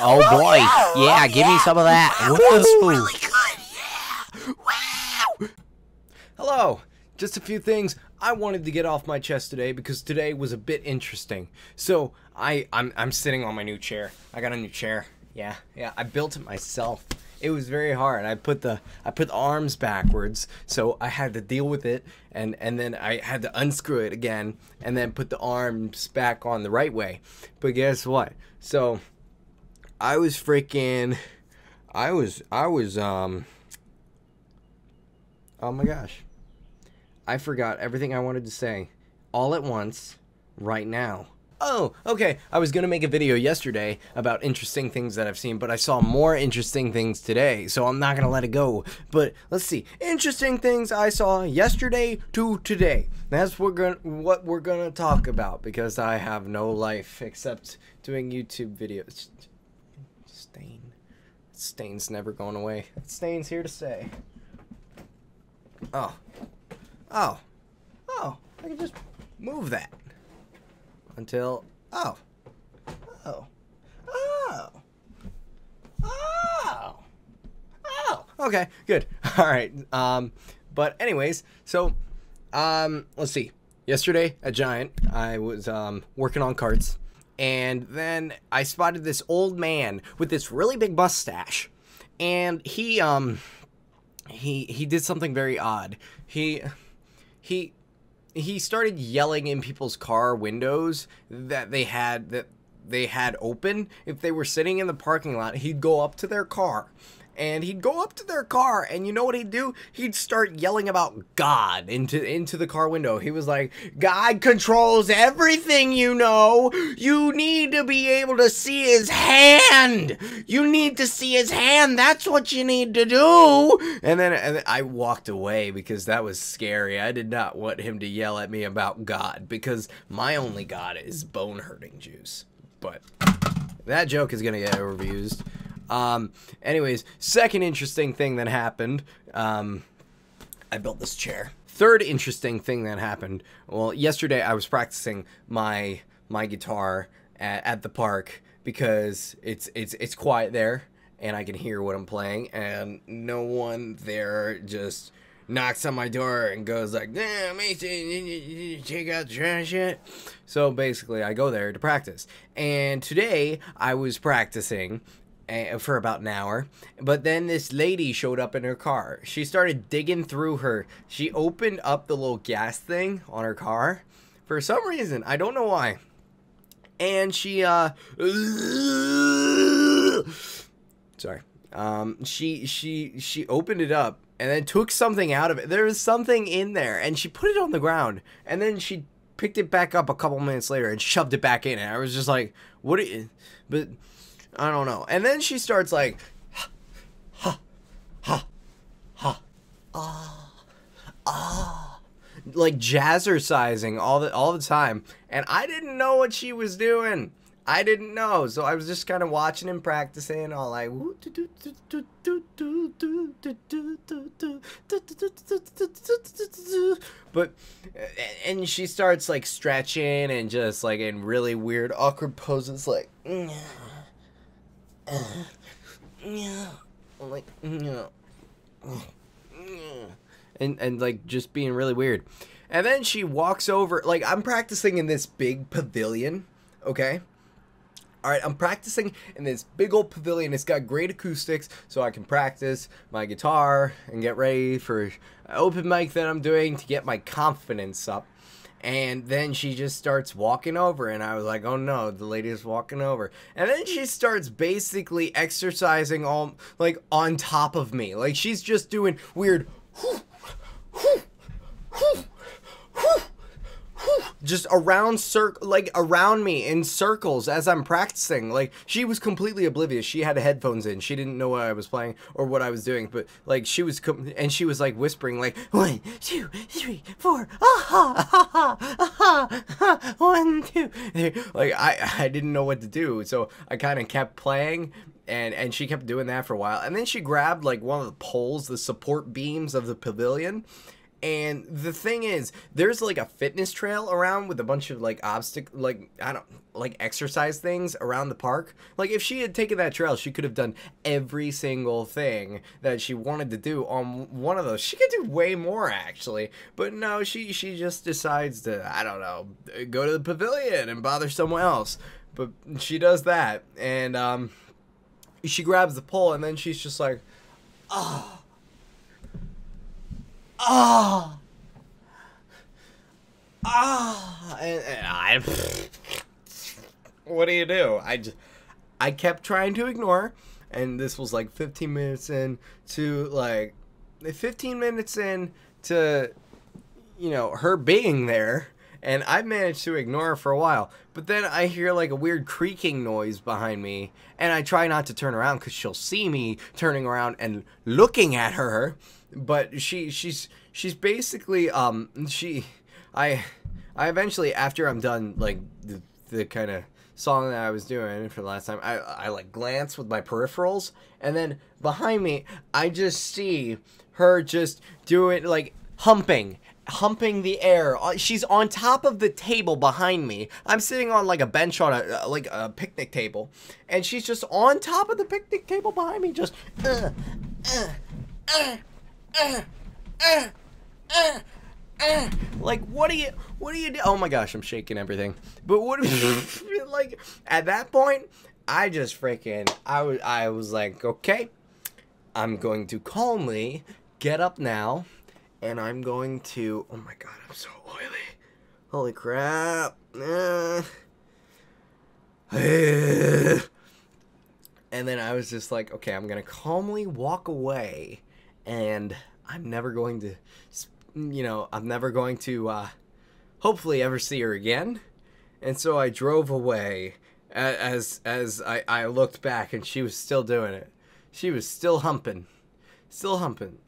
Oh boy, yeah, give me some of that. Wow, Woo. that's really good, yeah. Wow. Hello! Just a few things I wanted to get off my chest today because today was a bit interesting. So I'm sitting on my new chair. I got a new chair. Yeah, I built it myself. It was very hard. I put the arms backwards, so I had to deal with it, and then I had to unscrew it again, and then put the arms back on the right way. But guess what? So I was freaking, oh my gosh. I forgot everything I wanted to say all at once right now. Oh, okay. I was going to make a video yesterday about interesting things that I've seen, but I saw more interesting things today, so I'm not going to let it go. But let's see. Interesting things I saw yesterday to today. That's what we're going to talk about because I have no life except doing YouTube videos. Stain's never going away. Stain's here to stay. Oh, I can just move that until, okay, good. All right. But anyways, so, let's see. Yesterday at Giant, I was, working on carts, and then I spotted this old man with this really big mustache, and he did something very odd. He started yelling in people's car windows that they had open. If they were sitting in the parking lot, he'd go up to their car. And you know what he'd do? He'd start yelling about God into the car window. He was like, God controls everything, you know. You need to be able to see his hand. You need to see his hand. That's what you need to do. And then I walked away because that was scary. I did not want him to yell at me about God because my only God is bone-hurting juice. But that joke is going to get overused. Anyways, second interesting thing that happened, I built this chair. Third interesting thing that happened, well, yesterday I was practicing my guitar at the park because it's quiet there and I can hear what I'm playing, and no one there just knocks on my door and goes like, "Damn, Mason, check out the trash yet?" So basically I go there to practice, and today I was practicing for about an hour, but then this lady showed up in her car. She started digging through she opened up the little gas thing on her car for some reason. I don't know why. And she sorry. She opened it up and then took something out of it. There was something in there, and she put it on the ground, and then she picked it back up a couple minutes later and shoved it back in, and I was just like, what are you, but I don't know. And then she starts like, like jazzercising all the time, and I didn't know what she was doing. I didn't know, so I was just kind of watching and practicing, all like, but, and she starts like stretching and just like in really weird, awkward poses, like, like, and like just being really weird. And then she walks over, like, I'm practicing in this big pavilion, okay? Alright, I'm practicing in this big old pavilion. It's got great acoustics, so I can practice my guitar and get ready for an open mic that I'm doing to get my confidence up. And then she just starts walking over, and I was like, oh no, the lady is walking over. And then she starts basically exercising all, like, on top of me. Like, she's just doing weird, just around me in circles as I'm practicing. Like, she was completely oblivious. She had headphones in. She didn't know what I was playing or what I was doing, but like she was and she was like whispering like 1, 2, 3, 4, aha, aha, aha, 1, 2. Like I didn't know what to do, so I kind of kept playing. And she kept doing that for a while, and then she grabbed like one of the poles, the support beams of the pavilion, And the thing is, there's like a fitness trail around with a bunch of like exercise things around the park. Like if she had taken that trail, she could have done every single thing that she wanted to do on one of those. She could do way more actually, but no, she just decides to, I don't know, go to the pavilion and bother someone else. But she does that, and she grabs the pole, and then she's just like, oh. Ah, and I. What do you do? I kept trying to ignore her, and this was like 15 minutes in to like, 15 minutes in to, you know, her being there, and I managed to ignore her for a while. But then I hear like a weird creaking noise behind me, and I try not to turn around because she'll see me turning around and looking at her. But she's basically I eventually, after I'm done like the kind of song that I was doing for the last time, I like glance with my peripherals, and then behind me I just see her just doing like humping the air. She's on top of the table behind me. I'm sitting on like a bench on a picnic table, and she's just on top of the picnic table behind me, just like what do you do? Oh my gosh, I'm shaking everything. But what like at that point, I just freaking I was like, okay, I'm going to calmly get up now, and I'm going to, oh my god, I'm so oily. Holy crap. And then I was just like, okay, I'm going to calmly walk away, and I'm never going to, you know, I'm never going to hopefully ever see her again. And so I drove away as I looked back, and she was still doing it. She was still humping. Still humping.